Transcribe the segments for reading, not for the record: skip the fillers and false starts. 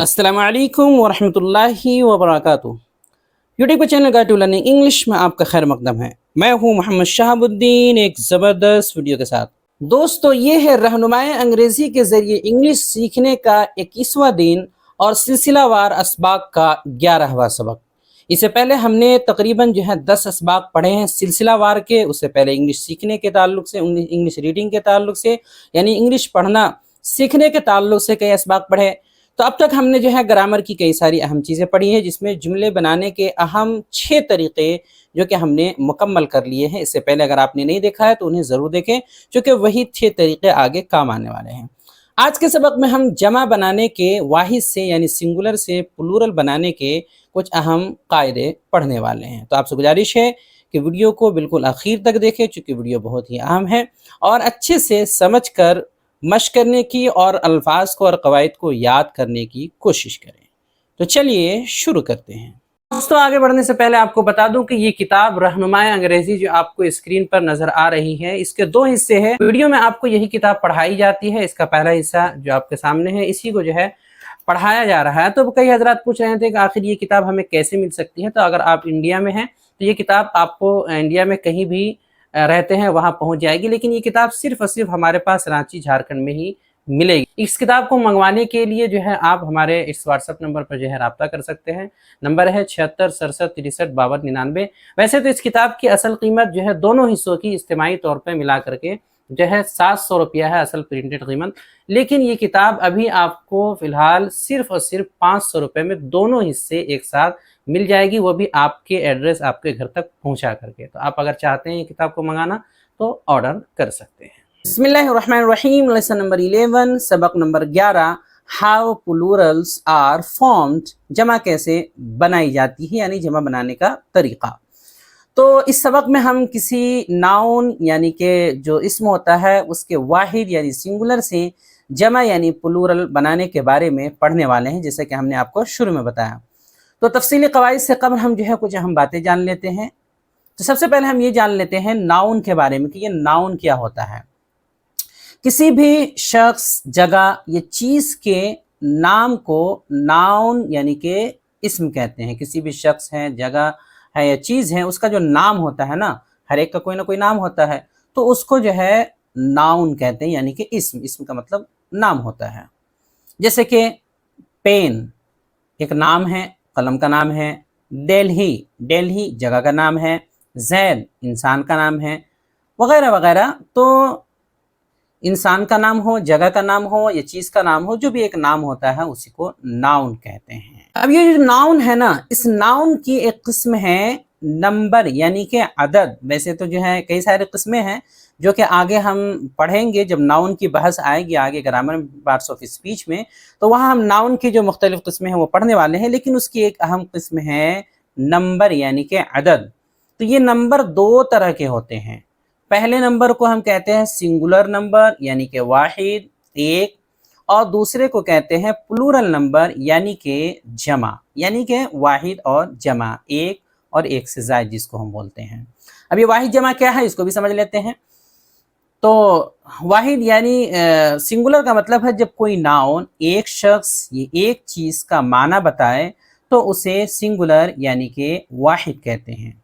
अस्सलाम वालेकुम वरहमतुल्लाहि वबरकातुहू। YouTube channel guide to learning English में आपका खैर मकदम है। मैं हूँ मोहम्मद शहाबुद्दीन एक ज़बरदस्त वीडियो के साथ। दोस्तों, ये है रहनुमाए अंग्रेज़ी के ज़रिए इंग्लिश सीखने का 21वां दिन और सिलसिलावार असबाक का 11वां सबक। इससे पहले हमने तकरीबन 10 असबाक पढ़े हैं सिलसिलावार के। उससे पहले इंग्लिश सीखने के ताल्लुक से, इंग्लिश रीडिंग के ताल्लुक से, यानी इंग्लिश पढ़ना सीखने के ताल्लुक से कई असबाक पढ़े। तो अब तक हमने ग्रामर की कई सारी अहम चीज़ें पढ़ी हैं, जिसमें जुमले बनाने के अहम 6 तरीक़े जो कि हमने मुकम्मल कर लिए हैं। इससे पहले अगर आपने नहीं देखा है तो उन्हें ज़रूर देखें, क्योंकि वही 6 तरीक़े आगे काम आने वाले हैं। आज के सबक में हम जमा बनाने के वाहिद से यानी सिंगुलर से प्लूरल बनाने के कुछ अहम कायदे पढ़ने वाले हैं। तो आपसे गुजारिश है कि वीडियो को बिल्कुल आखिर तक देखें, चूँकि वीडियो बहुत ही अहम है, और अच्छे से समझ कर मशक करने की और अल्फाज को और कवायद को याद करने की कोशिश करें। तो चलिए शुरू करते हैं। दोस्तों, आगे बढ़ने से पहले आपको बता दूं कि ये किताब रहनुमाए अंग्रेजी जो आपको स्क्रीन पर नजर आ रही है, इसके 2 हिस्से हैं। वीडियो में आपको यही किताब पढ़ाई जाती है। इसका पहला हिस्सा जो आपके सामने है, इसी को पढ़ाया जा रहा है। तो कई हजरात पूछ रहे थे कि आखिर ये किताब हमें कैसे मिल सकती है। तो अगर आप इंडिया में हैं तो ये किताब आपको इंडिया में कहीं भी रहते हैं वहाँ पहुँच जाएगी, लेकिन ये किताब सिर्फ और सिर्फ हमारे पास रांची झारखंड में ही मिलेगी। इस किताब को मंगवाने के लिए आप हमारे इस व्हाट्सएप नंबर पर रब्ता कर सकते हैं। नंबर है 76 67 63 52 99। वैसे तो इस किताब की असल कीमत दोनों हिस्सों की इज्तिमाई तौर पर मिला करके 700 रुपया है असल प्रिंटेड कीमत, लेकिन ये किताब अभी आपको फ़िलहाल सिर्फ और सिर्फ 500 रुपये में दोनों हिस्से एक साथ मिल जाएगी, वो भी आपके एड्रेस आपके घर तक पहुंचा करके। तो आप अगर चाहते हैं किताब को मंगाना तो ऑर्डर कर सकते हैं। बिस्मिल्लाहिर्रहमानिर्रहीम। लेसन नंबर 11, सबक number 11, how plurals are formed. जमा कैसे बनाई जाती है, यानी जमा बनाने का तरीका। तो इस सबक में हम किसी नाउन यानी कि जो इस्म होता है उसके वाहिद यानी सिंगुलर से जमा यानी प्लूरल बनाने के बारे में पढ़ने वाले हैं, जैसे कि हमने आपको शुरू में बताया। तो तफसीली कवायद से कबल हम कुछ अहम बातें जान लेते हैं। तो सबसे पहले हम ये जान लेते हैं नाउन के बारे में कि ये नाउन क्या होता है। किसी भी शख्स, जगह या चीज़ के नाम को नाउन यानी कि इस्म कहते हैं। किसी भी शख्स है, जगह है या चीज़ है, उसका जो नाम होता है ना, हर एक का कोई ना कोई नाम होता है, तो उसको नाउन कहते हैं, यानी कि इस्म। इस्म का मतलब नाम होता है। जैसे कि पेन एक नाम है, कलम का नाम है। दिल्ली, दिल्ली जगह का नाम है। ज़ैद इंसान का नाम है, वगैरह वगैरह। तो इंसान का नाम हो, जगह का नाम हो या चीज़ का नाम हो, जो भी एक नाम होता है उसी को नाउन कहते हैं। अब ये जो नाउन है ना, इस नाउन की एक किस्म है नंबर यानी कि अदद। वैसे तो कई सारे किस्में हैं जो कि आगे हम पढ़ेंगे जब नाउन की बहस आएगी आगे ग्रामर पार्ट्स ऑफ स्पीच में, तो वहाँ हम नाउन की जो मुख्तलिफ किस्में हैं वो पढ़ने वाले हैं। लेकिन उसकी एक अहम किस्म है नंबर यानी कि अदद। तो ये नंबर 2 तरह के होते हैं। पहले नंबर को हम कहते हैं सिंगुलर नंबर यानी कि वाहिद, एक, और दूसरे को कहते हैं प्लूरल नंबर यानी कि जमा, यानी कि वाहिद और जमा, एक और एक से ज़ायद जिसको हम बोलते हैं। अब ये वाहिद जमा क्या है इसको भी समझ लेते हैं। तो वाहिद यानी सिंगुलर का मतलब है जब कोई नाउन एक शख्स ये एक चीज़ का माना बताए तो उसे सिंगुलर यानी कि वाहिद कहते हैं।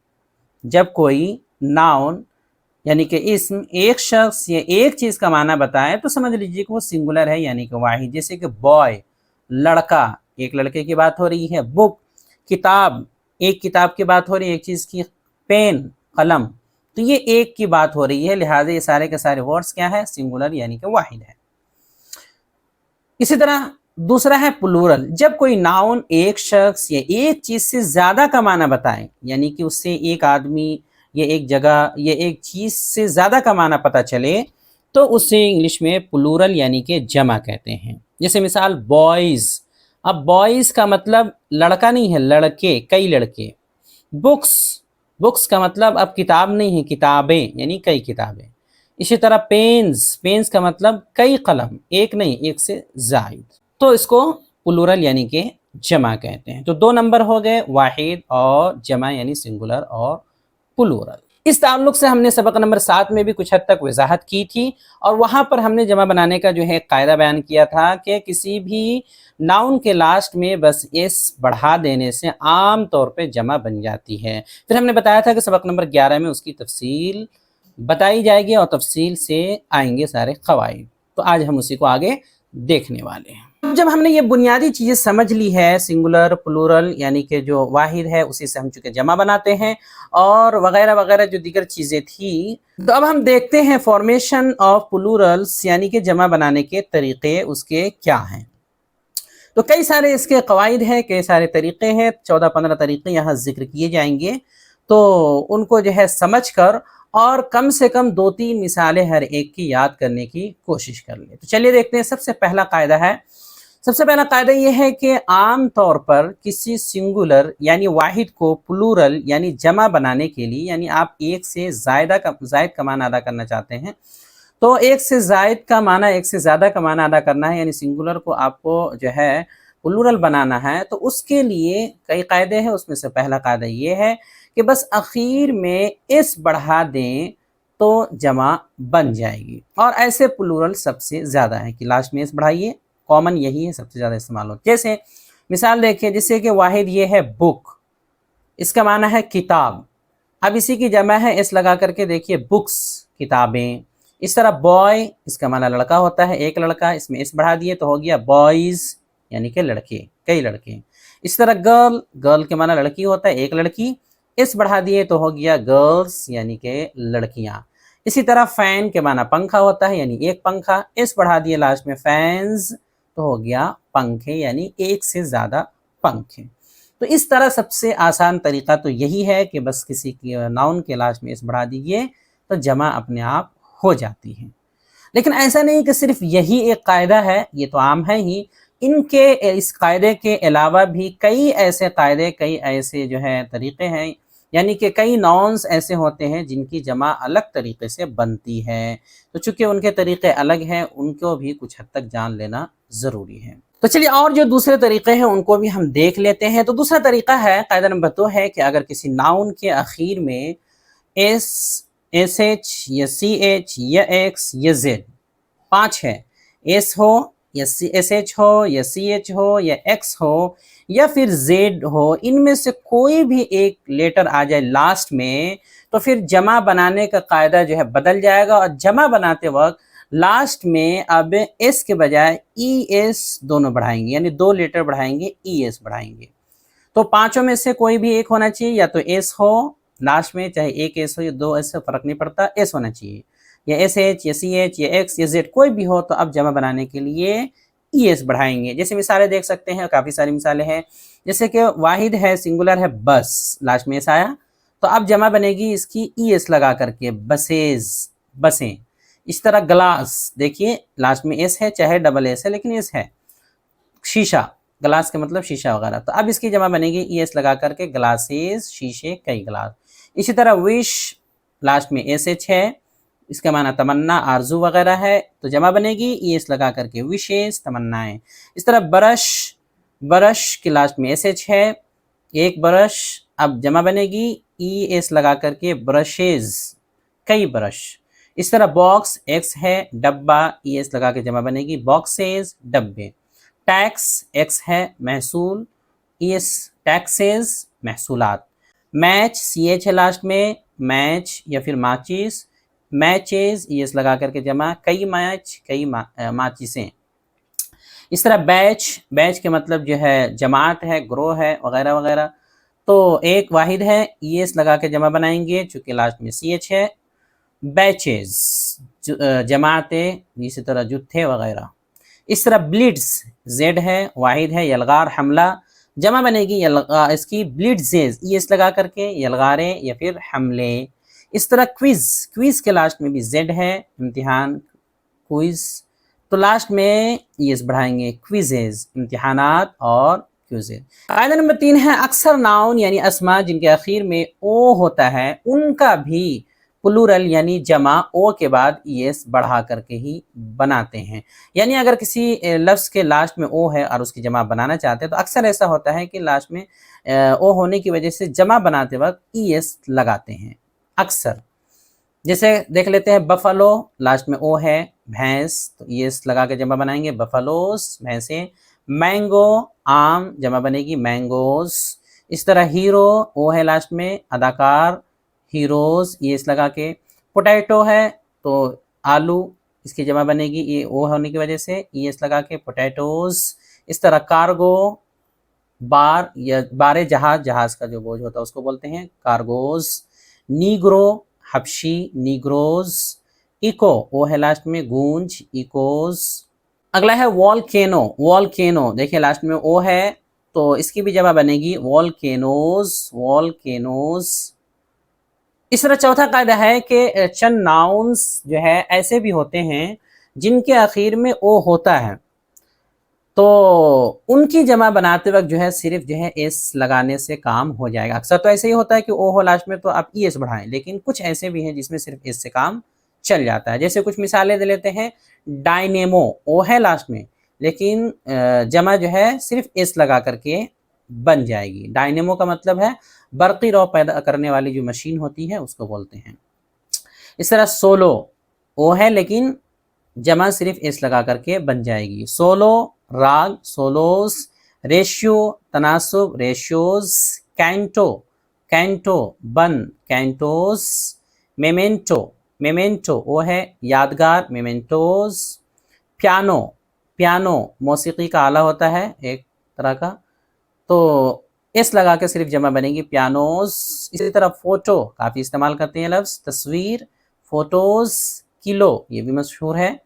जब कोई नाउन यानी कि इस्म एक शख्स ये एक चीज़ का माना बताए तो समझ लीजिए कि वो सिंगुलर है यानी कि वाहिद। जैसे कि बॉय लड़का, एक लड़के की बात हो रही है। बुक किताब, एक किताब की बात हो रही है एक चीज़ की। पेन कलम, तो ये एक की बात हो रही है, लिहाजा ये सारे के सारे वर्ड्स क्या है, सिंगुलर यानी कि वाहिद है। इसी तरह दूसरा है प्लूरल। जब कोई नाउन एक शख्स या एक चीज़ से ज़्यादा का माना बताए, यानी कि उससे एक आदमी, ये एक जगह, ये एक चीज़ से ज़्यादा का माना पता चले, तो उसे इंग्लिश में प्लूरल यानी कि जमा कहते हैं। जैसे मिसाल बॉयज़। अब बॉयज़ का मतलब लड़का नहीं है, लड़के, कई लड़के। बुक्स, बुक्स का मतलब अब किताब नहीं है, किताबें यानी कई किताबें। इसी तरह पेन्स, पेन्स का मतलब कई कलम, एक नहीं एक से ज़ायद। तो इसको प्लूरल यानी कि जमा कहते हैं। तो 2 नंबर हो गए, वाहिद और जमा यानी सिंगुलर और प्लूरल। इस ताल्लुक से हमने सबक नंबर 7 में भी कुछ हद तक वजाहत की थी और वहाँ पर हमने जमा बनाने का जो है कायदा बयान किया था कि किसी भी नाउन के लास्ट में बस एस बढ़ा देने से आम तौर पे जमा बन जाती है। फिर हमने बताया था कि सबक नंबर 11 में उसकी तफसील बताई जाएगी और तफसील से आएंगे सारे क़वाइद। तो आज हम उसी को आगे देखने वाले हैं। जब हमने ये बुनियादी चीज़ें समझ ली है, सिंगुलर प्लूरल यानी कि जो वाहिद है उसी से हम चूँकि जमा बनाते हैं और वगैरह वगैरह जो दीगर चीज़ें थी, तो अब हम देखते हैं फॉर्मेशन ऑफ प्लूरल्स यानी कि जमा बनाने के तरीक़े उसके क्या हैं। तो कई सारे इसके क़वाइद हैं, कई सारे तरीक़े हैं, 14-15 तरीक़े यहाँ ज़िक्र किए जाएंगे। तो उनको जो है समझ कर और कम से कम 2-3 मिसालें हर एक की याद करने की कोशिश कर लें। तो चलिए देखते हैं। सबसे पहला कायदा ये है कि आम तौर पर किसी सिंगुलर यानी वाहिद को प्लूरल यानी जमा बनाने के लिए, यानी आप एक से ज़ायद का माना अदा करना चाहते हैं, तो एक से ज़ायद का माना एक से ज़्यादा का माना अदा करना है, यानी सिंगुलर को आपको जो है प्लूरल बनाना है। तो उसके लिए कई कायदे हैं। उसमें से पहला कायदा ये है कि बस आखिर में इस बढ़ा दें तो जमा बन जाएगी। और ऐसे प्लूरल सबसे ज़्यादा है कि लास्ट में इस बढ़ाइए, कॉमन यही है, सबसे ज़्यादा इस्तेमाल होता है। जैसे मिसाल देखिए, जैसे कि वाहिद ये है बुक, इसका माना है किताब। अब इसी की जमा है इस लगा करके देखिए बुक्स, किताबें। इस तरह बॉय, इसका माना लड़का होता है, एक लड़का, इसमें इस बढ़ा दिए तो हो गया बॉयज़ यानी कि लड़के, कई लड़के। इस तरह गर्ल, गर्ल के माना लड़की होता है, एक लड़की, इस बढ़ा दिए तो हो गया गर्ल्स यानी कि लड़कियां। इसी तरह फैन के माना पंखा होता है यानी एक पंखा, इस बढ़ा दिए लास्ट में फैंस तो हो गया पंखे यानी एक से ज़्यादा पंखे। तो इस तरह सबसे आसान तरीका तो यही है कि बस किसी की नाउन के लास्ट में इस बढ़ा दीजिए तो जमा अपने आप हो जाती है। लेकिन ऐसा नहीं कि सिर्फ यही एक कायदा है, ये तो आम है ही। इनके इस कायदे के अलावा भी कई ऐसे कायदे, कई ऐसे जो है तरीक़े हैं, यानी कि कई नाउन्स ऐसे होते हैं जिनकी जमा अलग तरीक़े से बनती है। तो चूँकि उनके तरीक़े अलग हैं, उनको भी कुछ हद तक जान लेना ज़रूरी है। तो चलिए और जो दूसरे तरीक़े हैं उनको भी हम देख लेते हैं। तो दूसरा तरीक़ा है, कायदा नंबर 2 है कि अगर किसी नाउन के आखिर में एस एच या सी एच या एक्स या जेड, 5 है, एस हो या एस एच हो या सी एच हो या एक्स हो या फिर जेड हो, इनमें से कोई भी एक लेटर आ जाए लास्ट में, तो फिर जमा बनाने का कायदा जो है बदल जाएगा। और जमा बनाते वक्त लास्ट में अब एस के बजाय ई एस दोनों बढ़ाएंगे, यानी 2 लेटर बढ़ाएंगे, ई एस बढ़ाएंगे। तो पांचों में से कोई भी एक होना चाहिए, या तो एस हो लास्ट में, चाहे एक एस हो या 2 एस, फर्क नहीं पड़ता, एस होना चाहिए, या एस एच या सी एच या एक्स या जेड कोई भी हो। तो अब जमा बनाने के लिए ई एस बढ़ाएंगे। जैसे मिसालें देख सकते हैं, काफ़ी सारी मिसालें हैं। जैसे कि वाहिद है, सिंगुलर है बस, लास्ट में एस आया, तो अब जमा बनेगी इसकी ई एस लगा करके बसेज, बसें। इस तरह ग्लास, देखिए लास्ट में एस है, चाहे डबल एस है लेकिन एस है। शीशा, ग्लास के मतलब शीशा वगैरह, तो अब इसकी जमा बनेगी ई एस लगा करके ग्लासेस, शीशे, कई ग्लास। इसी तरह विश, लास्ट में एस एच है, इसका माना तमन्ना, आरजू वगैरह है, तो जमा बनेगी ई एस लगा करके विशेष, तमन्नाएं। इस तरह ब्रश, ब्रश के लास्ट में एस एच है, एक ब्रश, अब जमा बनेगी ई एस लगा करके ब्रशेज, कई ब्रश। इस तरह बॉक्स, एक्स है, डब्बा, ई एस लगा के जमा बनेगी बॉक्सेज, डब्बे। टैक्स, एक्स है, महसूल, ई एस टैक्सेज, महसूलात। मैच, सी एच है लास्ट में, मैच या फिर माचिस, मैचेज, ई एस लगा करके जमा, कई मैच, कई माचिसें। इस तरह बैच, बैच के मतलब जो है जमात है, ग्रोह है वगैरह वगैरह। तो एक वाहिद है, ई एस लगा के जमा बनाएंगे चूँकि लास्ट में सी एच है, बैचेज, जमातें, इसी तरह जुत्थे वगैरह। इस तरह ब्लिड्स, जेड है, वाहिद है, यलगार, हमला, जमा बनेगी इसकी ब्लिड्जेज, ई एस लगा करके, यलगारे या फिर हमले। इस तरह क्विज, क्विज के लास्ट में भी जेड है, इम्तिहान, क्विज, तो लास्ट में ई एस बढ़ाएंगे क्विजेज, इम्तिहानात और क्विजेज। कायदा नंबर 3 है, अक्सर नाउन यानी अस्मा जिनके आखिर में ओ होता है उनका भी प्लूरल यानी जमा ओ के बाद ई एस बढ़ा करके ही बनाते हैं। यानी अगर किसी लफ्ज़ के लास्ट में ओ है और उसकी जमा बनाना चाहते हैं तो अक्सर ऐसा होता है कि लास्ट में ओ होने की वजह से जमा बनाते वक्त ई एस लगाते हैं। अक्सर। जैसे देख लेते हैं बफलो, लास्ट में ओ है, भैंस, तो ईएस लगा के जमा बनाएंगे बफलोस, भैंसें। मैंगो, आम, जमा बनेगी मैंगोज। इस तरह हीरो, ओ है लास्ट में, अदाकार, हीरोज, ईएस लगा के। पोटैटो है तो आलू, इसकी जमा बनेगी ये ओ होने की वजह से ईएस लगा के पोटैटोज। इस तरह कार्गो, बार या बारे जहाज, जहाज का जो बोझ होता है उसको बोलते हैं कार्गोज। नीग्रो, हबशी, नीग्रोज। इको, वो है लास्ट में गूंज, इकोज। अगला है वॉल्केनो, वॉल्केनो देखिए लास्ट में ओ है तो इसकी भी जगह बनेगी वॉल्केनोज, वॉल्केनोज। इस तरह चौथा कायदा है कि चंद नाउन्स जो है ऐसे भी होते हैं जिनके आखिर में ओ होता है, तो उनकी जमा बनाते वक्त जो है सिर्फ जो है एस लगाने से काम हो जाएगा। अक्सर तो ऐसे ही होता है कि ओ हो लास्ट में तो आप ई एस बढ़ाएं, लेकिन कुछ ऐसे भी हैं जिसमें सिर्फ एस से काम चल जाता है। जैसे कुछ मिसालें दे लेते हैं। डायनेमो, ओ है लास्ट में, लेकिन जमा जो है सिर्फ एस लगा करके बन जाएगी। डायनेमो का मतलब है बरक़ी रौ पैदा करने वाली जो मशीन होती है उसको बोलते हैं। इस तरह सोलो, ओ है लेकिन जमा सिर्फ एस लगा करके बन जाएगी। सोलो, राग, सोलोस। रेशियो, तनासुब, रेशियोज। कैंटो, कैंटो, बन, कैंटोस। मेमेंटो, मेमेंटो, वो है यादगार, मेमेंटोस। पियानो, पियानो मौसीकी का आला होता है एक तरह का, तो एस लगा के सिर्फ जमा बनेगी पियानोस। इसी तरह फोटो, काफ़ी इस्तेमाल करते हैं लफ्ज़, तस्वीर, फोटोज़। किलो, ये भी मशहूर है,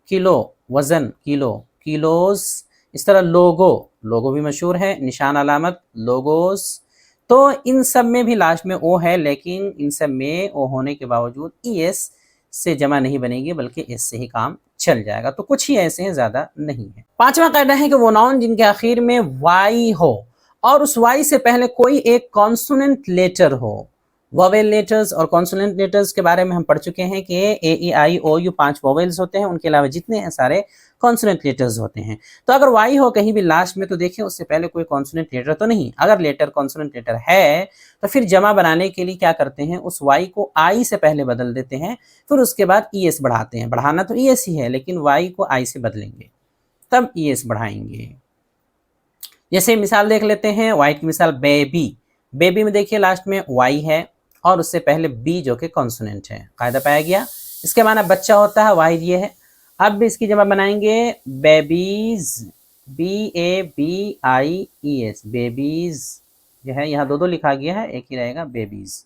किलो वज़न, किलो, किलोस। इस तरह लोगो, लोगो भी मशहूर है, निशान अलामत, लोगोस। तो इन सब में भी लास्ट में ओ है, लेकिन इन सब में ओ होने के बावजूद ई एस से जमा नहीं बनेगी बल्कि एस से ही काम चल जाएगा। तो कुछ ही ऐसे हैं, ज़्यादा नहीं है। पांचवा कायदा है कि वो नाउन जिनके आखिर में वाई हो और उस वाई से पहले कोई एक कॉन्सोनेंट लेटर हो। वोवेल लेटर्स और कॉन्सोनेंट लेटर्स के बारे में हम पढ़ चुके हैं कि ए ई आई ओ यू 5 वोवेल्स होते हैं, उनके अलावा जितने हैं सारे कॉन्सोनेंट लेटर्स होते हैं। तो अगर वाई हो कहीं भी लास्ट में तो देखिए उससे पहले कोई कॉन्सोनेंट लेटर तो नहीं। अगर लेटर कॉन्सोनेंट लेटर है तो फिर जमा बनाने के लिए क्या करते हैं, उस वाई को आई से पहले बदल देते हैं, फिर उसके बाद ई एस बढ़ाते हैं। बढ़ाना तो ई एस ही है, लेकिन वाई को आई से बदलेंगे तब ई एस बढ़ाएंगे। जैसे मिसाल देख लेते हैं, वाई की मिसाल बेबी, बेबी में देखिए लास्ट में वाई है और उससे पहले बी जो कि कॉन्सोनेंट है। कायदा पाया गया। इसके माना बच्चा होता है, वाहिद ये है। अब भी इसकी जमा बनाएंगे babies, B A B I E S, babies जो है यहाँ दो दो लिखा गया है, एक ही रहेगा बेबीज,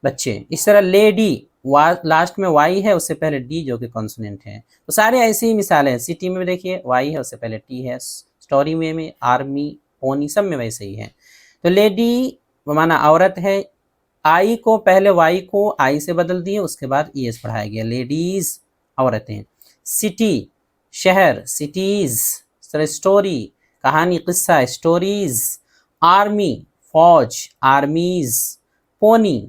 बच्चे। इस तरह लेडी, लास्ट में वाई है, उससे पहले डी जो कि कॉन्सोनेंट है। तो सारे ऐसी ही मिसालें हैं। सिटी में देखिए वाई है, उससे पहले टी है। स्टोरी में आर्मी, पोनी, सब में वैसे ही है। तो लेडी माना औरत है, आई को पहले वाई को आई से बदल दिए, उसके बाद ई एस पढ़ाया गया, लेडीज, औरतें। सिटी, शहर, सिटीज। स्टोरी, कहानी, किस्सा, स्टोरीज। आर्मी, फौज, आर्मीज। पोनी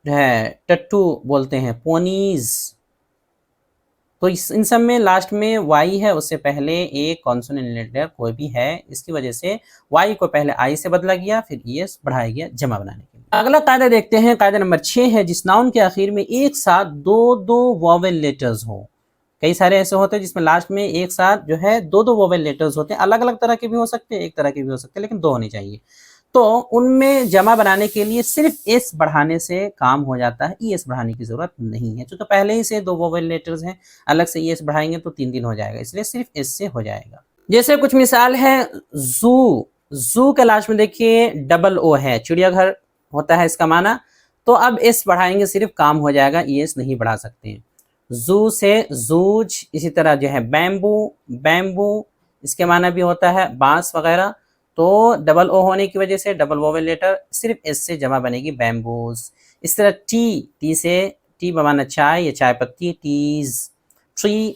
जो है टट्टू बोलते हैं, पोनीज। तो इन सब में लास्ट में वाई है, उससे पहले एक कॉन्सोनेंट लेटर कोई भी है, इसकी वजह से वाई को पहले आई से बदला गया, फिर ई एस बढ़ाया गया जमा बनाने के लिए। अगला कायदा देखते हैं, कायदा नंबर 6 है, जिस नाउन के आखिर में एक साथ दो दो वोवेल लेटर्स हो। कई सारे ऐसे होते हैं जिसमें लास्ट में एक साथ जो है दो दो वोवेल लेटर्स होते हैं, अलग अलग तरह के भी हो सकते हैं, एक तरह के भी हो सकते हैं, लेकिन दो होने चाहिए। तो उनमें जमा बनाने के लिए सिर्फ एस बढ़ाने से काम हो जाता है, ई एस बढ़ाने की जरूरत नहीं है। तो पहले ही से दो वोवेल लेटर्स हैं, अलग से ई एस बढ़ाएंगे तो 3 दिन हो जाएगा, इसलिए सिर्फ एस से हो जाएगा। जैसे कुछ मिसाल है, जू, जू के लास्ट में देखिए डबल ओ है, चिड़ियाघर होता है इसका माना, तो अब एस बढ़ाएंगे सिर्फ काम हो जाएगा, ई एस नहीं बढ़ा सकते हैं। जू से जूज। इसी तरह जो है बैम्बू, बैम्बू इसके माना भी होता है बांस वगैरह, तो डबल ओ होने की वजह से डबल वोवेल लेटर सिर्फ एस से जमा बनेगी, बैम्बूज। इस तरह टी, टी से टी बमाना चाय या चाय पत्ती, टीज। ट्री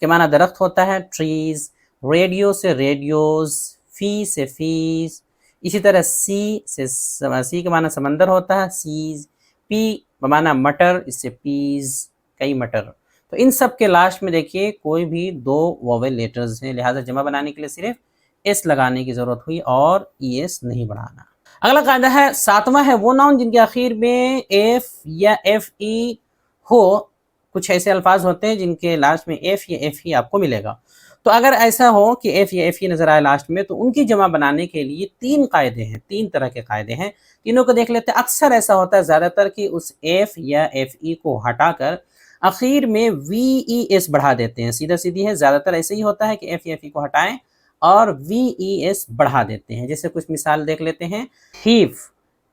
के माना दरख्त होता है, ट्रीज। रेडियो से रेडियोज। फी से फीस। इसी तरह सी से सी के माना समंदर होता है, सीज। पी बमाना मटर, इससे पीज, कई मटर। तो इन सब के लास्ट में देखिए कोई भी दो वोवेल लेटर्स हैं, लिहाजा जमा बनाने के लिए सिर्फ एस लगाने की जरूरत हुई और ई एस नहीं बढ़ाना। अगला कायदा है 7वां है वो नाउन जिनके आखिर में एफ या एफ ई हो। कुछ ऐसे अल्फाज होते हैं जिनके लास्ट में एफ या एफ ई आपको मिलेगा। तो अगर ऐसा हो कि एफ या एफ ई नजर आए लास्ट में, तो उनकी जमा बनाने के लिए 3 कायदे हैं, 3 तरह के कायदे हैं। तीनों को देख लेते हैं। अक्सर ऐसा होता है ज़्यादातर कि उस एफ या एफ ई को हटाकर आखिर में वी ई एस बढ़ा देते हैं। सीधा सीधी है, ज़्यादातर ऐसे ही होता है कि एफ या एफ ई को हटाएं और वी ई एस बढ़ा देते हैं। जैसे कुछ मिसाल देख लेते हैं। थीफ,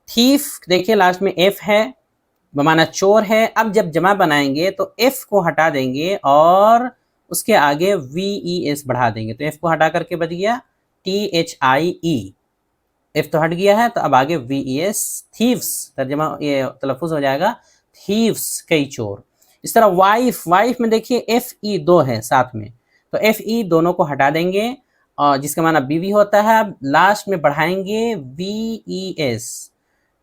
थीफ देखिए लास्ट में एफ है, बमाना चोर है। अब जब जमा बनाएंगे तो एफ को हटा देंगे और उसके आगे वी ई एस बढ़ा देंगे। तो एफ को हटा करके बच गया T H I E, F तो हट गया है, तो अब आगे वी ई एस, थीव्स, तर्जमा ये तलफ़ुज़ हो जाएगा थीव्स, कई चोर। इस तरह वाइफ, वाइफ में देखिए एफ ई 2 है साथ में, तो एफ ई दोनों को हटा देंगे और जिसका माना बीवी होता है। अब लास्ट में बढ़ाएंगे वी ई एस,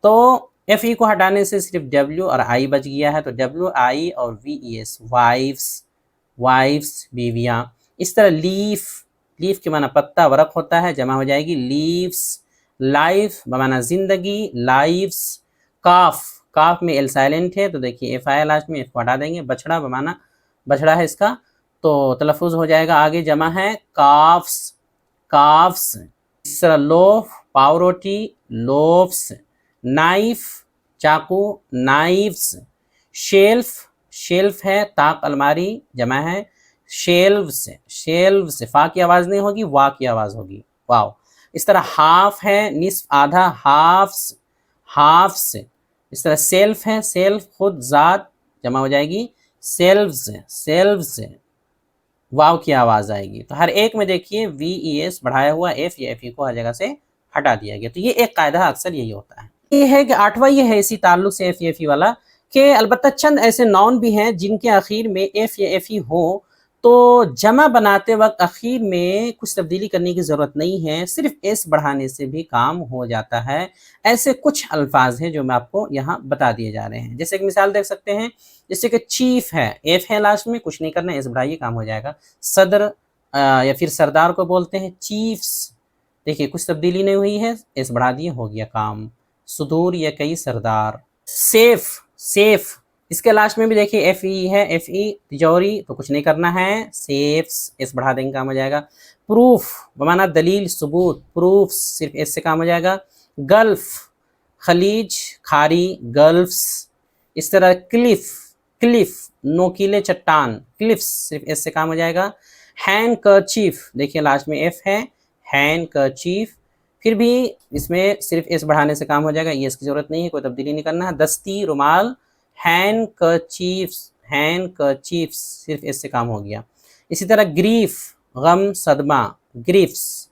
तो एफ ई को हटाने से सिर्फ डब्ल्यू और आई बच गया है, तो डब्ल्यू आई और V E S, wives, wives बीवियाँ। इस तरह लीफ, लीफ के माना पत्ता, वरक होता है, जमा हो जाएगी लीव्स। लाइफ बमाना जिंदगी, लाइव्स। काफ, काफ में एल साइलेंट है, तो देखिए एफ आई लास्ट में, एफ को हटा देंगे। बछड़ा बमाना बछड़ा है इसका, तो तलफ़ुज़ हो जाएगा आगे जमा है काफ्स, काफ्स। इस तरह लोफ, पाव रोटी, लोफ्स। नाइफ, चाकू, नाइफ्स। शेल्फ, शेल्फ है ताक अलमारी, जमा है शेल्व्स, शेल्व्स। फा की आवाज़ नहीं होगी, वा की आवाज़ होगी, वाव। इस तरह हाफ है निस्फ, आधा, हाफ्स, हाफ्स। इस तरह सेल्फ है, सेल्फ खुद, ज़ात, जमा हो जाएगी सेल्व्स, सेल्व्स, वाव की आवाज़ आएगी। तो हर एक में देखिए वी ई एस बढ़ाया हुआ एफ या एफ ई को हर जगह से हटा दिया गया। तो ये एक कायदा अक्सर यही होता है। ये है कि 8वां ये है इसी ताल्लुक से एफ या एफ ई वाला, कि अलबत्ता चंद ऐसे नाउन भी हैं जिनके आखिर में एफ या एफ ई हो, तो जमा बनाते वक्त आखिर में कुछ तब्दीली करने की ज़रूरत नहीं है, सिर्फ एस बढ़ाने से भी काम हो जाता है। ऐसे कुछ अल्फाज हैं जो मैं आपको यहाँ बता दिए जा रहे हैं। जैसे एक मिसाल देख सकते हैं, जैसे कि चीफ है, एफ है लास्ट में, कुछ नहीं करना, एस बढ़ाइए काम हो जाएगा। सदर या फिर सरदार को बोलते हैं चीफ्स, देखिए कुछ तब्दीली नहीं हुई है, एस बढ़ा दिए, हो गया काम। सुदूर या कई सरदार। सेफ, सेफ, इसके लास्ट में भी देखिए एफ ई है, एफ ई तिजोरी, तो कुछ नहीं करना है, सेफ्स, एस बढ़ा देंगे काम हो जाएगा। प्रूफ बमाना दलील, सबूत, प्रूफ्स, सिर्फ एस से काम हो जाएगा। गल्फ, खलीज, खारी, गल्फ्स। इस तरह क्लिफ, क्लिफ, नोकीले चट्टान, क्लिफ्स, सिर्फ एस से काम हो जाएगा। हैंड कर्चीफ, देखिए लास्ट में एफ है, हैंड कर्चीफ, फिर भी इसमें सिर्फ एस बढ़ाने से काम हो जाएगा, ये इसकी ज़रूरत नहीं है, कोई तब्दीली नहीं करना है। दस्ती, रुमाल, हैंड कर्चीफ्स, हैंड कर्चीफ्स, सिर्फ एस से काम हो गया। इसी तरह ग्रीफ, गम, सदमा, ग्रीफ्स।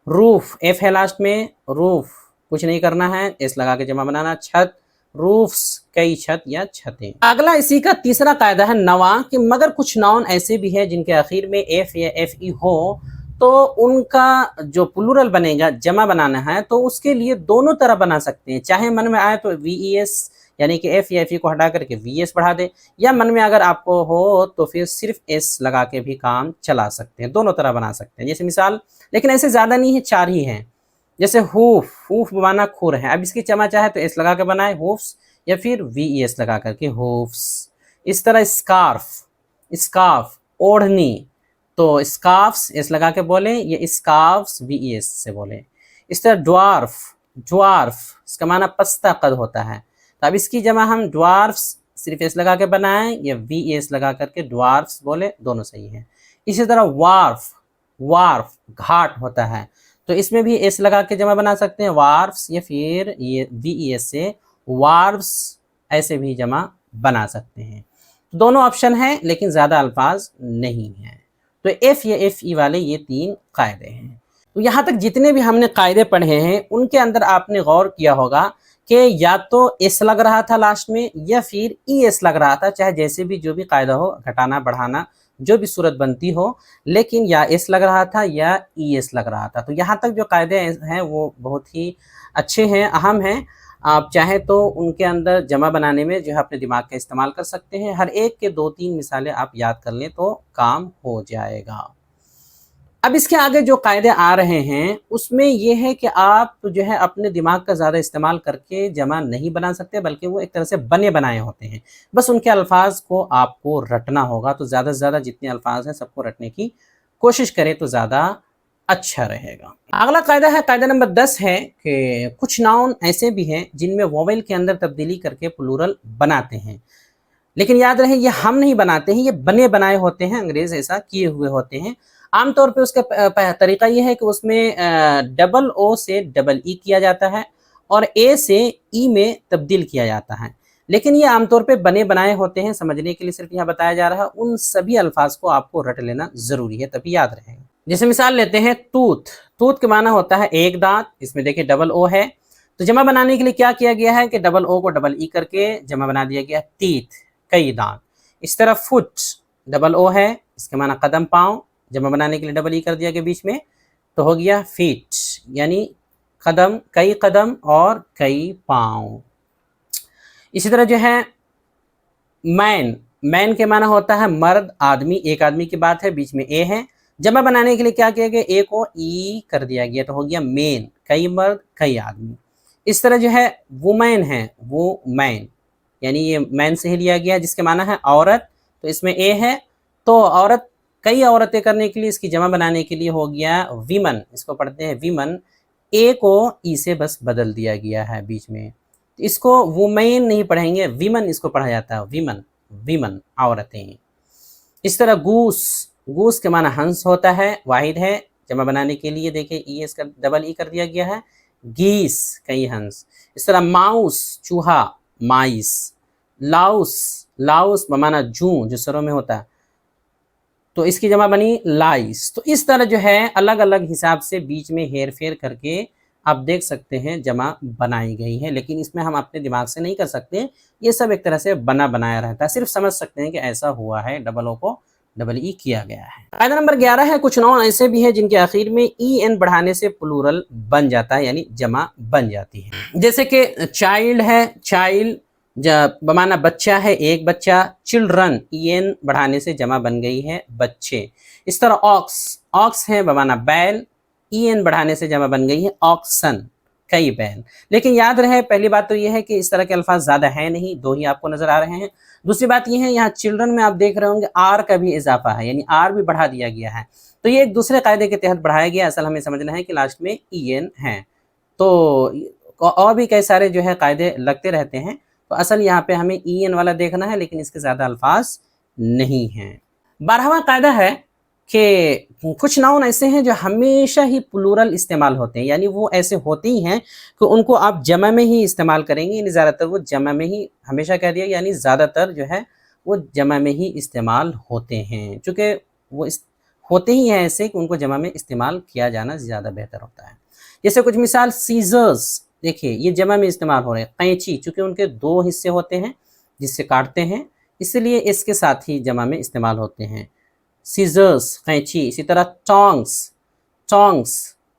रूफ, एफ है लास्ट में, रूफ, कुछ नहीं करना है, एस लगा के जमा बनाना। छत, रूफ्स, कई छत या छतें। अगला इसी का तीसरा कायदा है नवा, कि मगर कुछ नाउन ऐसे भी हैं जिनके आखिर में एफ या एफ ई हो, तो उनका जो प्लूरल बनेगा, जमा बनाना है, तो उसके लिए दोनों तरह बना सकते हैं। चाहे मन में आए तो वी ई एस यानी कि एफ या एफ ई को हटा करके वी एस बढ़ा दे, या मन में अगर आपको हो तो फिर सिर्फ एस लगा के भी काम चला सकते हैं, दोनों तरह बना सकते हैं। जैसे मिसाल, लेकिन ऐसे ज़्यादा नहीं है, 4 ही हैं। जैसे हूफ, हूफ बनाना खुर है, अब इसकी जमा चाहे तो एस लगा के बनाए हूफ्स, या फिर वी ई एस लगा करके हूफ्स। इस तरह स्कार्फ, स्कार्फ, ओढ़नी, तो स्कार्फ्स एस लगा के बोले, या स्कार्फ्स वी ई एस से बोले। इस तरह ड्वार्फ, ड्वार्फ, इसका माना पस्ता कद होता है, तो अब इसकी जमा हम ड्वार्फ्स सिर्फ एस लगा के बनाएं, या वी एस लगा करके ड्वार्फ्स बोले, दोनों सही है। इसी तरह वार्फ, वार्फ घाट होता है, तो इसमें भी एस लगा के जमा बना सकते हैं, वार्फ्स, या फिर ये वी ई एस से वार्फ्स, ऐसे भी जमा बना सकते हैं। तो दोनों ऑप्शन हैं, लेकिन ज़्यादा अल्फाज नहीं हैं। तो एफ या एफ ई वाले ये 3 कायदे हैं। तो यहाँ तक जितने भी हमने कायदे पढ़े हैं, उनके अंदर आपने गौर किया होगा कि या तो एस लग रहा था लास्ट में, या फिर ई एस लग रहा था, चाहे जैसे भी जो भी कायदा हो, घटाना बढ़ाना जो भी सूरत बनती हो, लेकिन या एस लग रहा था या ई एस लग रहा था। तो यहाँ तक जो कायदे हैं वो बहुत ही अच्छे हैं, अहम हैं। आप चाहें तो उनके अंदर जमा बनाने में जो है अपने दिमाग का इस्तेमाल कर सकते हैं। हर एक के 2-3 मिसालें आप याद कर लें तो काम हो जाएगा। अब इसके आगे जो कायदे आ रहे हैं उसमें ये है कि आप जो है अपने दिमाग का ज़्यादा इस्तेमाल करके जमा नहीं बना सकते, बल्कि वो एक तरह से बने बनाए होते हैं। बस उनके अल्फाज को आपको रटना होगा। तो ज़्यादा से ज़्यादा जितने अल्फाज हैं सबको रटने की कोशिश करें तो ज़्यादा अच्छा रहेगा। अगला कायदा है, कायदा नंबर 10 है कि कुछ नाउन ऐसे भी हैं जिनमें वोवेल के अंदर तब्दीली करके प्लूरल बनाते हैं, लेकिन याद रहे ये हम नहीं बनाते हैं, ये बने बनाए होते हैं, अंग्रेज ऐसा किए हुए होते हैं। आमतौर पे उसका तरीका ये है कि उसमें डबल ओ से डबल ई किया जाता है और ए से ई में तब्दील किया जाता है, लेकिन ये आमतौर पे बने बनाए होते हैं। समझने के लिए सिर्फ यहाँ बताया जा रहा है। उन सभी अल्फाज को आपको रट लेना जरूरी है, तभी याद रहेगा। जैसे मिसाल लेते हैं, तूत। तूत के माना होता है एक दांत। इसमें देखिए डबल ओ है, तो जमा बनाने के लिए क्या किया गया है कि डबल ओ को डबल ई करके जमा बना दिया गया, तीत, कई दांत। इस तरह फुट, डबल ओ है, इसके माना कदम, पाँव, जमा बनाने के लिए डबल ई कर दिया गया बीच में, तो हो गया फीट, यानी कदम और कई पाँव। इसी तरह जो है मैन के माना होता है मर्द, आदमी, एक आदमी की बात है, बीच में ए है। जमा बनाने के लिए क्या किया गया, ए को ई कर दिया गया, तो हो गया मेन, कई मर्द कई आदमी। इस तरह जो है वुमेन है, वो मैन, यानी ये मैन से ही लिया गया, जिसके माना है औरत, तो इसमें ए है, तो औरत कई औरतें करने के लिए इसकी जमा बनाने के लिए हो गया वीमन, इसको पढ़ते हैं वीमन, ए को ई से बस बदल दिया गया है बीच में। इसको वुमेन नहीं पढ़ेंगे, वीमन इसको पढ़ा जाता है, वीमन औरतें। इस तरह गूस के माना हंस होता है, वाहिद है, जमा बनाने के लिए देखिए ई इसका डबल ई कर दिया गया है, गीस, कई हंस। इस तरह माउस, चूहा, माइस। लाउस बमाना जू, जो सरों में होता है, तो इसकी जमा बनी लाइस। तो इस तरह जो है अलग अलग हिसाब से बीच में हेर फेर करके आप देख सकते हैं जमा बनाई गई है, लेकिन इसमें हम अपने दिमाग से नहीं कर सकते। ये सब एक तरह से बनाया रहता है, सिर्फ समझ सकते हैं कि ऐसा हुआ है, डबल ओ को डबल ई किया गया है। कायदा नंबर 11 है, कुछ नाउन ऐसे भी है जिनके आखिर में ई एन बढ़ाने से प्लूरल बन जाता है, यानी जमा बन जाती है। जैसे कि चाइल्ड है, चाइल्ड बमाना बच्चा है, एक बच्चा। चिल्ड्रन, ई एन बढ़ाने से जमा बन गई है, बच्चे। इस तरह ऑक्स है बमाना बैल, ई एन बढ़ाने से जमा बन गई है, ऑक्सन, कई बैल। लेकिन याद रहे, पहली बात तो यह है कि इस तरह के अल्फाज ज्यादा है नहीं, दो ही आपको नजर आ रहे हैं। दूसरी बात यह है, यहाँ चिल्ड्रन में आप देख रहे होंगे आर का भी इजाफा है, यानी आर भी बढ़ा दिया गया है, तो ये एक दूसरे कायदे के तहत बढ़ाया गया। असल हमें समझना है कि लास्ट में ई एन है, तो और भी कई सारे जो है कायदे लगते रहते हैं, तो असल यहाँ पे हमें ई एन वाला देखना है, लेकिन इसके ज्यादा अल्फाज नहीं हैं। 12वां कायदा है कि कुछ नाउन ऐसे हैं जो हमेशा ही प्लूरल इस्तेमाल होते हैं, यानी वो ऐसे होते ही हैं कि उनको आप जमा में ही इस्तेमाल करेंगे, यानी ज़्यादातर वो जमा में ही, हमेशा कह दिया, यानी ज़्यादातर जो है वो जमा में ही इस्तेमाल होते हैं, चूँकि वो होते ही हैं ऐसे कि उनको जमा में इस्तेमाल किया जाना ज़्यादा बेहतर होता है। जैसे कुछ मिसाल, सीजर्स, देखिए ये जमा में इस्तेमाल हो रहे हैं। कैंची, चूँकि उनके दो हिस्से होते हैं जिससे काटते हैं, इसलिए इसके साथ ही जमा में इस्तेमाल होते हैं, सीजर्स, कैंची। इसी तरह टोंग्स,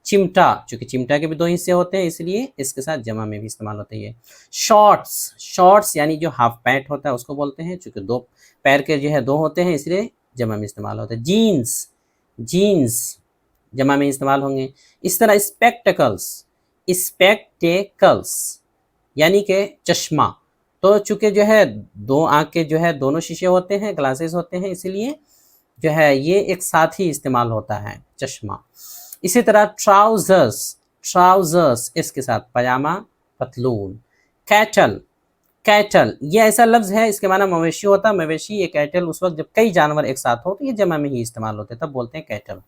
चिमटा, चूँकि चिमटा के भी दो हिस्से होते हैं इसलिए इसके साथ जमा में भी इस्तेमाल होती है। शॉर्ट्स यानी जो हाफ पैंट होता है उसको बोलते हैं, चूँकि दो पैर के जो है दो होते हैं इसलिए जमा में इस्तेमाल होता है। जीन्स जमा में इस्तेमाल होंगे। इस तरह स्पेक्टेकल्स यानी कि चश्मा, तो चूँकि जो है दो आँख के जो है दोनों शीशे होते हैं, ग्लासेस होते हैं, इसलिए जो है ये एक साथ ही इस्तेमाल होता है, चश्मा। इसी तरह ट्राउजर्स इसके साथ पजामा, पतलून। कैटल ये ऐसा लफ्ज़ है, इसके माना मवेशी होता है, मवेशी। ये कैटल उस वक्त जब कई जानवर एक साथ हो तो ये जमा में ही इस्तेमाल होते हैं, तब बोलते हैं कैटल।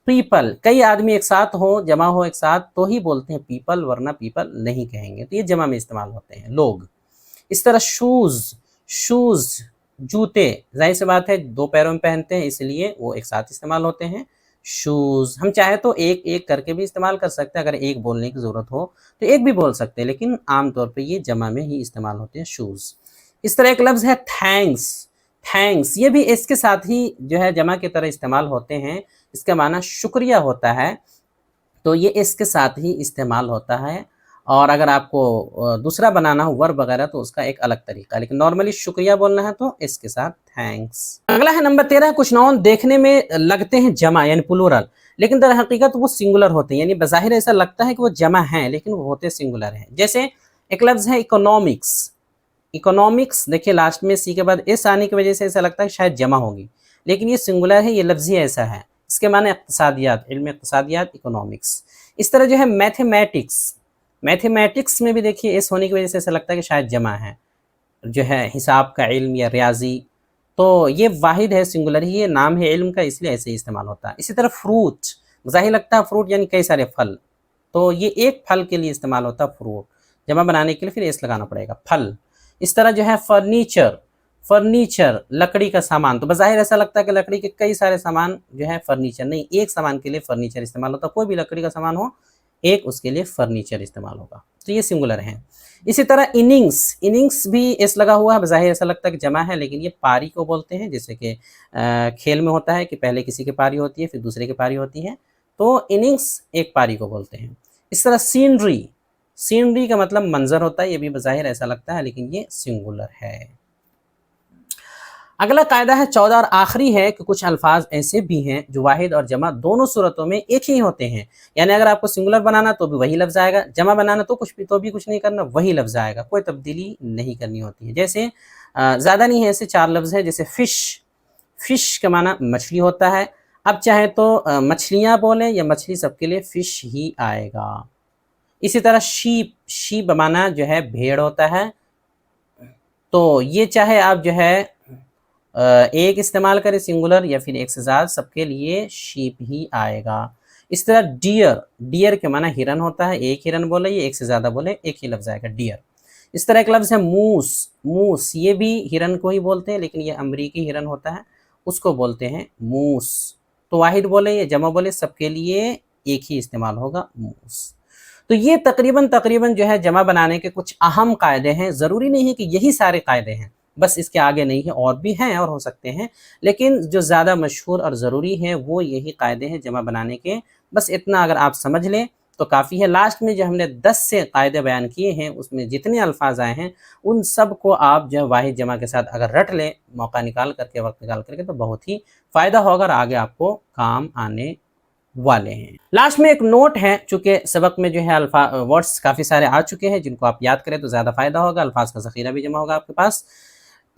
पीपल कई आदमी एक साथ हो, जमा हो एक साथ तो ही बोलते हैं पीपल, वरना पीपल नहीं कहेंगे, तो ये जमा में इस्तेमाल होते हैं, लोग। इस तरह शूज़ जूते, जाहिर सी बात है दो पैरों में पहनते हैं इसलिए वो एक साथ इस्तेमाल होते हैं, शूज़। हम चाहे तो एक एक करके भी इस्तेमाल कर सकते हैं, अगर एक बोलने की ज़रूरत हो तो एक भी बोल सकते हैं, लेकिन आमतौर पे ये जमा में ही इस्तेमाल होते हैं, शूज़। इस तरह एक लफ्ज़ है थैंक्स, ये भी इसके साथ ही जो है जमा की तरह इस्तेमाल होते हैं, इसका माना शुक्रिया होता है, तो ये इसके साथ ही इस्तेमाल होता है। اور اگر آپ کو دوسرا بنانا ہو ورب وغیرہ تو اس کا ایک الگ طریقہ ہے، لیکن نارملی شکریہ بولنا ہے تو اس کے ساتھ تھینکس۔ اگلا ہے نمبر 13، کچھ ناؤن دیکھنے میں لگتے ہیں جمع یعنی پلورل، لیکن در حقیقت وہ سنگولر ہوتے ہیں، یعنی بظاہر ایسا لگتا ہے کہ وہ جمع ہیں لیکن وہ ہوتے سنگولر ہیں۔ جیسے ایک لفظ ہے اکنامکس، اکنامکس دیکھیے لاسٹ میں سی کے بعد اس آنے کی وجہ سے ایسا لگتا ہے شاید جمع ہوگی، لیکن یہ سنگولر ہے، یہ لفظ ہی ایسا ہے، اس کے معنی اقتصادیات، علم اقتصادیات، اکنامکس۔ اس طرح جو ہے میتھمیٹکس، میتھمیٹکس میں بھی دیکھیے اس ہونے کی وجہ سے ایسا لگتا ہے کہ شاید جمع ہے، جو ہے حساب کا علم یا ریاضی، تو یہ واحد ہے، سنگولر ہی یہ نام ہے علم کا، اس لیے ایسے ہی استعمال ہوتا ہے۔ اسی طرح فروٹ، ظاہر لگتا ہے فروٹ یعنی کئی سارے پھل، تو یہ ایک پھل کے لیے استعمال ہوتا ہے فروٹ، جمع بنانے کے لیے پھر اس لگانا پڑے گا پھل۔ اس طرح جو ہے فرنیچر، فرنیچر لکڑی کا سامان، تو بظاہر ایسا لگتا ہے کہ لکڑی کے کئی سارے سامان جو ہے فرنیچر، نہیں، ایک سامان کے لیے فرنیچر استعمال ہوتا ہے، کوئی بھی لکڑی کا سامان ہو ایک اس کے لیے فرنیچر استعمال ہوگا، تو یہ سنگولر ہیں۔ اسی طرح اننگس، اننگس بھی اس لگا ہوا ہے، بظاہر ایسا لگتا ہے کہ جمع ہے لیکن یہ پاری کو بولتے ہیں، جیسے کہ کھیل میں ہوتا ہے کہ پہلے کسی کی پاری ہوتی ہے پھر دوسرے کی پاری ہوتی ہے، تو اننگس ایک پاری کو بولتے ہیں۔ اس طرح سینری، سینری کا مطلب منظر ہوتا ہے، یہ بھی بظاہر ایسا لگتا ہے لیکن یہ سنگولر ہے۔ اگلا قاعدہ ہے 14 اور آخری ہے کہ کچھ الفاظ ایسے بھی ہیں جو واحد اور جمع دونوں صورتوں میں ایک ہی ہوتے ہیں، یعنی اگر آپ کو سنگولر بنانا تو بھی وہی لفظ آئے گا، جمع بنانا تو کچھ نہیں کرنا، وہی لفظ آئے گا، کوئی تبدیلی نہیں کرنی ہوتی ہے۔ جیسے زیادہ نہیں ہے، ایسے 4 لفظ ہیں، جیسے فش، فش کا معنی مچھلی ہوتا ہے، اب چاہے تو مچھلیاں بولیں یا مچھلی، سب کے لیے فش ہی آئے گا۔ اسی طرح شیپ، شیپ بمانا جو ہے بھیڑ ہوتا ہے، تو یہ چاہے آپ جو ہے ایک استعمال کریں سنگولر یا پھر ایک سے زیادہ، سب کے لیے شیپ ہی آئے گا۔ اس طرح ڈیئر، ڈیئر کے معنی ہرن ہوتا ہے، ایک ہرن بولے یا ایک سے زیادہ بولے ایک ہی لفظ آئے گا ڈیئر۔ اس طرح ایک لفظ ہے موس، موس یہ بھی ہرن کو ہی بولتے ہیں لیکن یہ امریکی ہرن ہوتا ہے، اس کو بولتے ہیں موس، تو واحد بولے یا جمع بولے سب کے لیے ایک ہی استعمال ہوگا موس۔ تو یہ تقریباً جو ہے جمع بنانے کے کچھ اہم قاعدے ہیں، ضروری نہیں ہے کہ یہی سارے قاعدے ہیں، بس اس کے آگے نہیں ہے، اور بھی ہیں اور ہو سکتے ہیں، لیکن جو زیادہ مشہور اور ضروری ہے وہ یہی قاعدے ہیں جمع بنانے کے، بس اتنا اگر آپ سمجھ لیں تو کافی ہے۔ لاسٹ میں جو ہم نے 10 سے قاعدے بیان کیے ہیں اس میں جتنے الفاظ آئے ہیں ان سب کو آپ جو واحد جمع کے ساتھ اگر رٹ لیں، موقع نکال کر کے، وقت نکال کر کے، تو بہت ہی فائدہ ہوگا اور آگے آپ کو کام آنے والے ہیں۔ لاسٹ میں ایک نوٹ ہے، چونکہ سبق میں جو ہے ورڈز کافی سارے آ چکے ہیں، جن کو آپ یاد کریں تو زیادہ فائدہ ہوگا، الفاظ کا ذخیرہ بھی جمع ہوگا آپ کے پاس،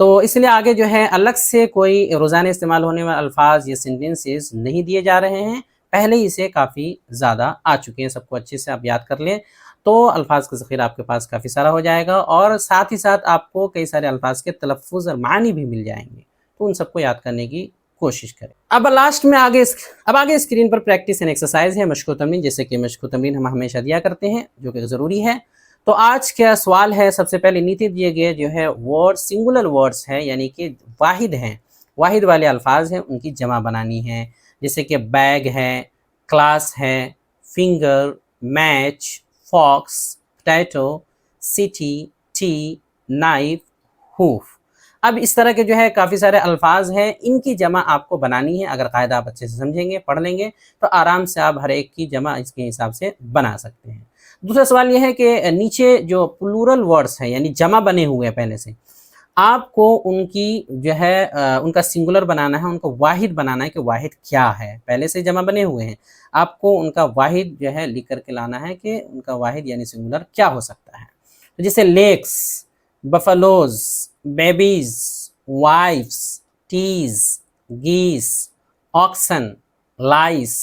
تو اس لیے آگے جو ہے الگ سے کوئی روزانہ استعمال ہونے والے الفاظ یا سینٹنسز نہیں دیے جا رہے ہیں، پہلے ہی سے کافی زیادہ آ چکے ہیں، سب کو اچھے سے آپ یاد کر لیں تو الفاظ کا ذخیرہ آپ کے پاس کافی سارا ہو جائے گا، اور ساتھ ہی ساتھ آپ کو کئی سارے الفاظ کے تلفظ اور معنی بھی مل جائیں گے، تو ان سب کو یاد کرنے کی کوشش کریں۔ اب لاسٹ میں آگے screen per practice and exercise ہے، مشق و تمرین، جیسے کہ مشق و تمرین ہم ہمیشہ دیا کرتے ہیں جو کہ ضروری ہے۔ تو آج کا سوال ہے، سب سے پہلے نیچے دیے گئے جو ہے ورڈ سنگولر ورڈز ہیں، یعنی کہ واحد ہیں، واحد والے الفاظ ہیں، ان کی جمع بنانی ہے، جیسے کہ بیگ ہے، کلاس ہے، finger, match, fox, potato, city, tea, knife, hoof. اب اس طرح کے جو ہے کافی سارے الفاظ ہیں، ان کی جمع آپ کو بنانی ہے، اگر قاعدہ آپ اچھے سے سمجھیں گے، پڑھ لیں گے تو آرام سے آپ ہر ایک کی جمع اس کے حساب سے بنا سکتے ہیں۔ دوسرا سوال یہ ہے کہ نیچے جو پلورل ورڈز ہیں یعنی جمع بنے ہوئے ہیں پہلے سے، آپ کو ان کی جو ہے ان کا سنگولر بنانا ہے، ان کو واحد بنانا ہے کہ واحد کیا ہے، پہلے سے جمع بنے ہوئے ہیں، آپ کو ان کا واحد جو ہے لکھ کر کے لانا ہے کہ ان کا واحد یعنی سنگولر کیا ہو سکتا ہے۔ جیسے lakes, buffaloes, babies, wives, teas, geese, oxen, lice,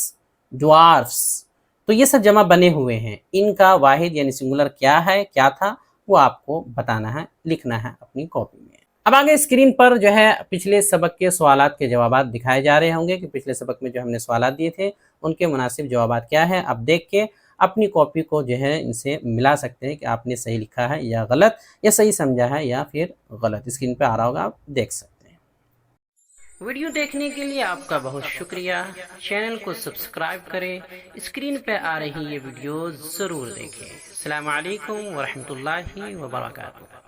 dwarfs, تو یہ سب جمع بنے ہوئے ہیں، ان کا واحد یعنی سنگولر کیا ہے، کیا تھا، وہ آپ کو بتانا ہے، لکھنا ہے اپنی کاپی میں۔ اب آگے اسکرین پر جو ہے پچھلے سبق کے سوالات کے جوابات دکھائے جا رہے ہوں گے کہ پچھلے سبق میں جو ہم نے سوالات دیے تھے ان کے مناسب جوابات کیا ہے، اب دیکھ کے اپنی کاپی کو جو ہے ان سے ملا سکتے ہیں کہ آپ نے صحیح لکھا ہے یا غلط، یا صحیح سمجھا ہے یا پھر غلط، اسکرین پہ آ رہا ہوگا، آپ دیکھ سکتے ہیں۔ ویڈیو دیکھنے کے لیے آپ کا بہت شکریہ، چینل کو سبسکرائب کریں، اسکرین پہ آ رہی یہ ویڈیو ضرور دیکھیں۔ السلام علیکم ورحمۃ اللہ وبرکاتہ۔